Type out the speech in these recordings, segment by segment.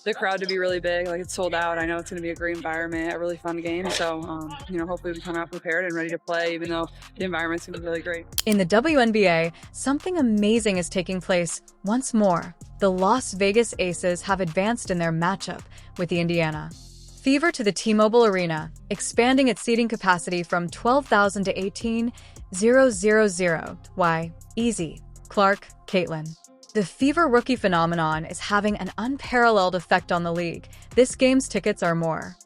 the crowd to be really big. Like, it's sold out. I know it's going to be a great environment, a really fun game. So, hopefully we come out prepared and ready to play, even though the environment's going to be really great. In the WNBA, something amazing is taking place once more. The Las Vegas Aces have advanced in their matchup with the Indiana Fever to the T-Mobile Arena, expanding its seating capacity from 12,000 to 18,000. Why? Easy. Clark, Caitlin. The Fever rookie phenomenon is having an unparalleled effect on the league. This game's tickets are more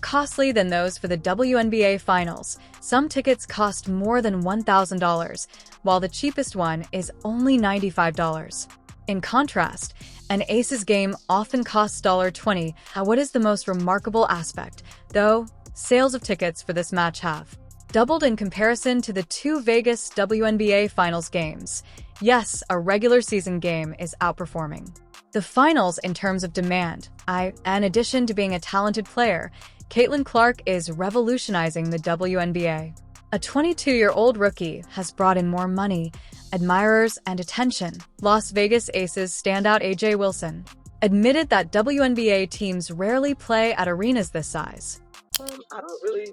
costly than those for the WNBA Finals. Some tickets cost more than $1,000, while the cheapest one is only $95. In contrast, an Aces game often costs $20. What is the most remarkable aspect, though? Sales of tickets for this match have doubled in comparison to the two Vegas WNBA Finals games. Yes, a regular season game is outperforming the Finals in terms of demand. In addition to being a talented player, Caitlin Clark is revolutionizing the WNBA. A 22-year-old rookie has brought in more money, admirers, and attention. Las Vegas Aces standout AJ Wilson admitted that WNBA teams rarely play at arenas this size. I don't really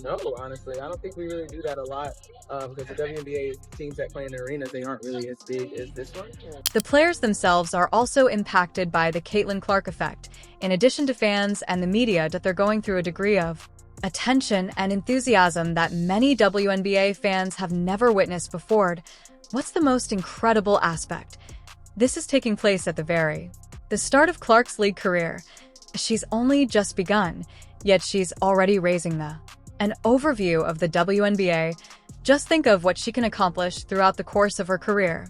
know, honestly. I don't think we really do that a lot because the WNBA teams that play in the arenas, they aren't really as big as this one. The players themselves are also impacted by the Caitlin Clark effect, in addition to fans and the media that they're going through a degree of attention and enthusiasm that many WNBA fans have never witnessed before. What's the most incredible aspect? This is taking place at the start of Clark's league career. She's only just begun, yet she's already raising an overview of the WNBA. Just think of what she can accomplish throughout the course of her career.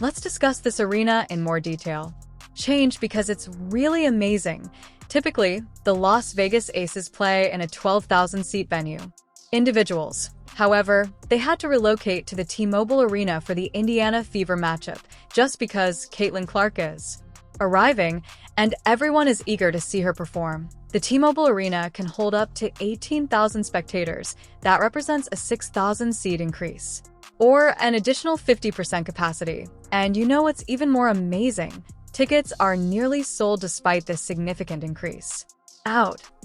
Let's discuss this arena in more detail. Change because it's really amazing. Typically, the Las Vegas Aces play in a 12,000-seat venue. Individuals, however, they had to relocate to the T-Mobile Arena for the Indiana Fever matchup, just because Caitlin Clark is arriving, and everyone is eager to see her perform. The T-Mobile Arena can hold up to 18,000 spectators. That represents a 6,000-seat increase, or an additional 50% capacity. And you know what's even more amazing? Tickets are nearly sold despite this significant increase.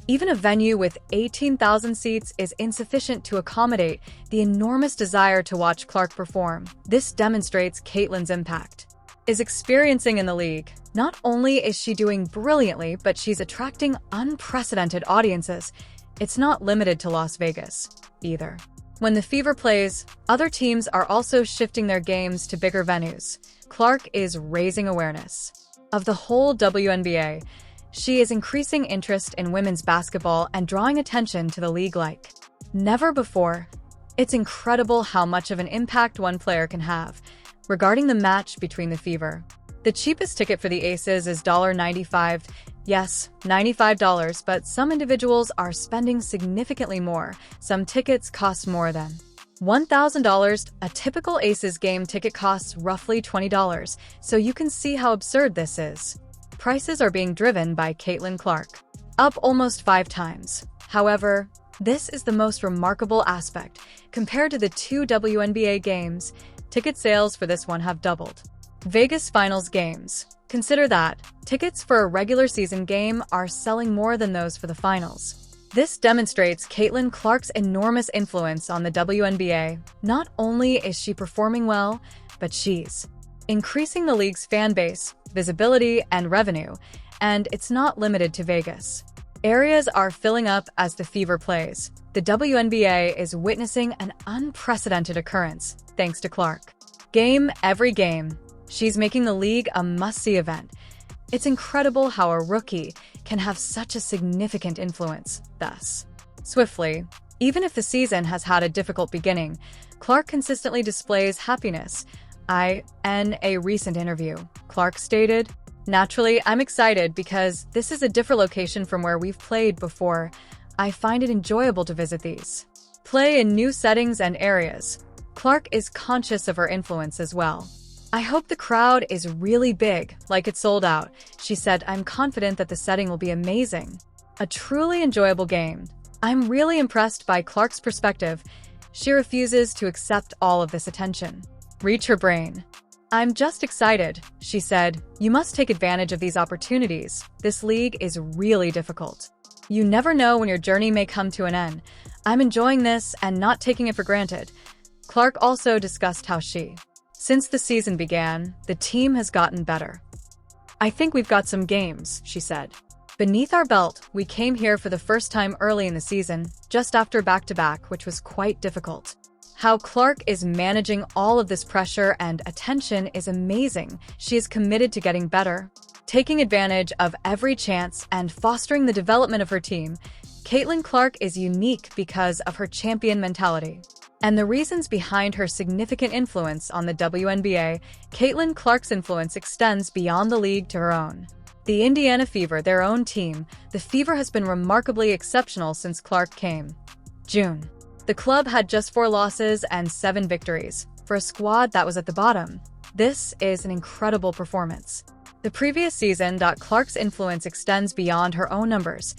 Even a venue with 18,000 seats is insufficient to accommodate the enormous desire to watch Clark perform. This demonstrates Caitlin's impact is experiencing in the league. Not only is she doing brilliantly, but she's attracting unprecedented audiences. It's not limited to Las Vegas, either. When the Fever plays, other teams are also shifting their games to bigger venues. Clark is raising awareness of the whole WNBA. She is increasing interest in women's basketball and drawing attention to the league like never before. It's incredible how much of an impact one player can have. Regarding the match between the Fever, the cheapest ticket for the Aces is $95. Yes, $95, but some individuals are spending significantly more. Some tickets cost more than $1,000. A typical Aces game ticket costs roughly $20, so you can see how absurd this is. Prices are being driven by Caitlin Clark, up almost 5 times. However, this is the most remarkable aspect. Compared to the two WNBA games, ticket sales for this one have doubled. Vegas Finals games. Consider that tickets for a regular season game are selling more than those for the finals. This demonstrates Caitlin Clark's enormous influence on the WNBA. Not only is she performing well, but she's increasing the league's fan base, visibility, and revenue, and it's not limited to Vegas. Areas are filling up as the Fever plays. The WNBA is witnessing an unprecedented occurrence, thanks to Clark. Every game, she's making the league a must-see event. It's incredible how a rookie can have such a significant influence, thus swiftly. Even if the season has had a difficult beginning, Clark consistently displays happiness. In a recent interview, Clark stated, "Naturally, I'm excited because this is a different location from where we've played before. I find it enjoyable to visit these. Play in new settings and areas." Clark is conscious of her influence as well. "I hope the crowd is really big, like it's sold out." She said, "I'm confident that the setting will be amazing. A truly enjoyable game." I'm really impressed by Clark's perspective. She refuses to accept all of this attention. Reach her brain. "I'm just excited," she said. "You must take advantage of these opportunities. This league is really difficult. You never know when your journey may come to an end. I'm enjoying this and not taking it for granted." Clark also discussed how since the season began, the team has gotten better. "I think we've got some games," she said. "Beneath our belt, we came here for the first time early in the season, just after back-to-back, which was quite difficult." How Clark is managing all of this pressure and attention is amazing. She is committed to getting better, taking advantage of every chance, and fostering the development of her team. Caitlin Clark is unique because of her champion mentality and the reasons behind her significant influence on the WNBA. Caitlin Clark's influence extends beyond the league to her own. The Indiana Fever, their own team, the Fever has been remarkably exceptional since Clark came. June. The club had just 4 losses and 7 victories. For a squad that was at the bottom, this is an incredible performance. The previous season, Clark's influence extends beyond her own numbers.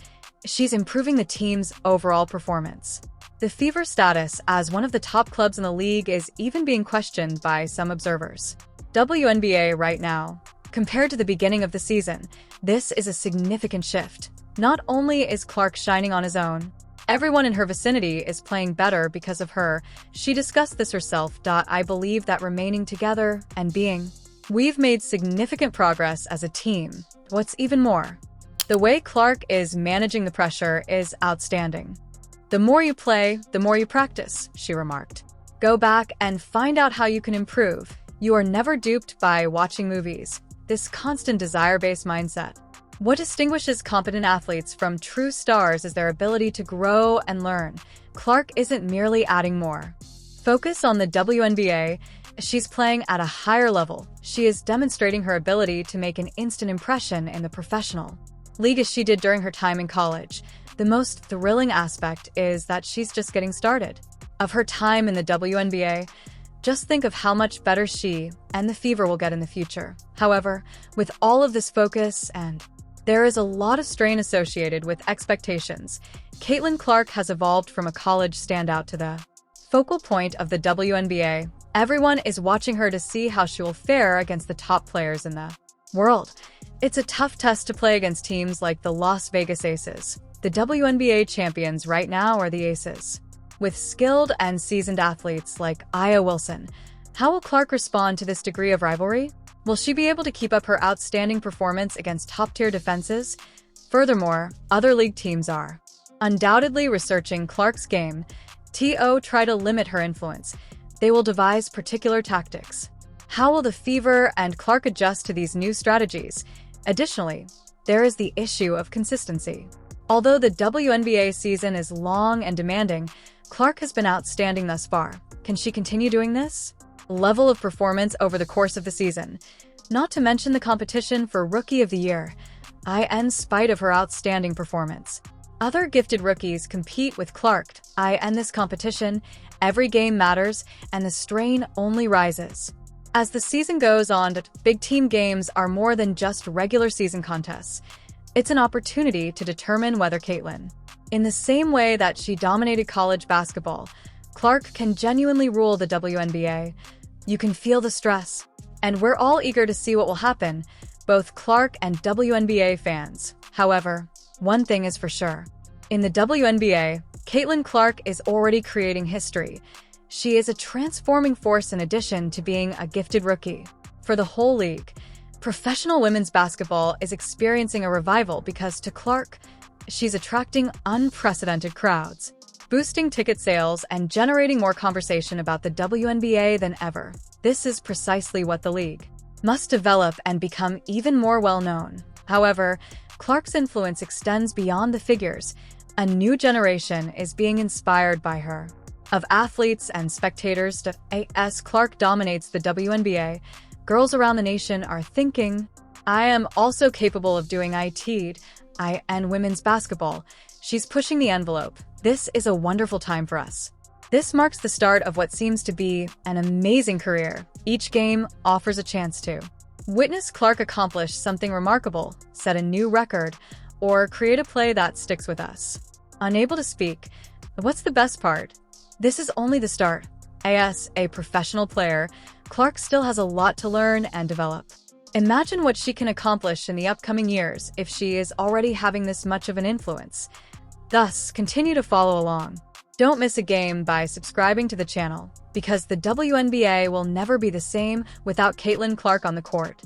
She's improving the team's overall performance. The Fever's status as one of the top clubs in the league is even being questioned by some observers. WNBA right now. Compared to the beginning of the season, this is a significant shift. Not only is Clark shining on his own, everyone in her vicinity is playing better because of her. She discussed this herself. "I believe that remaining together and we've made significant progress as a team. What's even more, the way Clark is managing the pressure is outstanding. The more you play, the more you practice," she remarked. "Go back and find out how you can improve. You are never duped by watching movies." This constant desire-based mindset. What distinguishes competent athletes from true stars is their ability to grow and learn. Clark isn't merely adding more focus on the WNBA. She's playing at a higher level. She is demonstrating her ability to make an instant impression in the professional league as she did during her time in college. The most thrilling aspect is that she's just getting started. Of her time in the WNBA, just think of how much better she and the Fever will get in the future. However, with all of this focus, and there is a lot of strain associated with expectations, Caitlin Clark has evolved from a college standout to the focal point of the WNBA. Everyone is watching her to see how she will fare against the top players in the world. It's a tough test to play against teams like the Las Vegas Aces. The WNBA champions right now are the Aces, with skilled and seasoned athletes like Aya Wilson. How will Clark respond to this degree of rivalry? Will she be able to keep up her outstanding performance against top-tier defenses? Furthermore, other league teams are undoubtedly researching Clark's game. Try to limit her influence. They will devise particular tactics. How will the Fever and Clark adjust to these new strategies? Additionally, there is the issue of consistency. Although the WNBA season is long and demanding, Clark has been outstanding thus far. Can she continue doing this level of performance over the course of the season? Not to mention the competition for Rookie of the Year, in spite of her outstanding performance. Other gifted rookies compete with Clark. In this competition, every game matters, and the strain only rises. As the season goes on, big team games are more than just regular season contests. It's an opportunity to determine whether Caitlin, in the same way that she dominated college basketball, Clark can genuinely rule the WNBA. You can feel the stress, and we're all eager to see what will happen, both Clark and WNBA fans. However, one thing is for sure. In the WNBA, Caitlin Clark is already creating history. She is a transforming force in addition to being a gifted rookie. For the whole league, professional women's basketball is experiencing a revival because to Clark, she's attracting unprecedented crowds, boosting ticket sales and generating more conversation about the WNBA than ever. This is precisely what the league must develop and become even more well-known. However, Clark's influence extends beyond the figures. A new generation is being inspired by her. Of athletes and spectators, as Clark dominates the WNBA, girls around the nation are thinking, I am also capable of doing and women's basketball. She's pushing the envelope. This is a wonderful time for us. This marks the start of what seems to be an amazing career. Each game offers a chance to witness Clark accomplish something remarkable, set a new record, or create a play that sticks with us. Unable to speak, what's the best part? This is only the start. A professional player Clark still has a lot to learn and develop. Imagine what she can accomplish in the upcoming years if she is already having this much of an influence. Thus, continue to follow along. Don't miss a game by subscribing to the channel, because the WNBA will never be the same without Caitlin Clark on the court.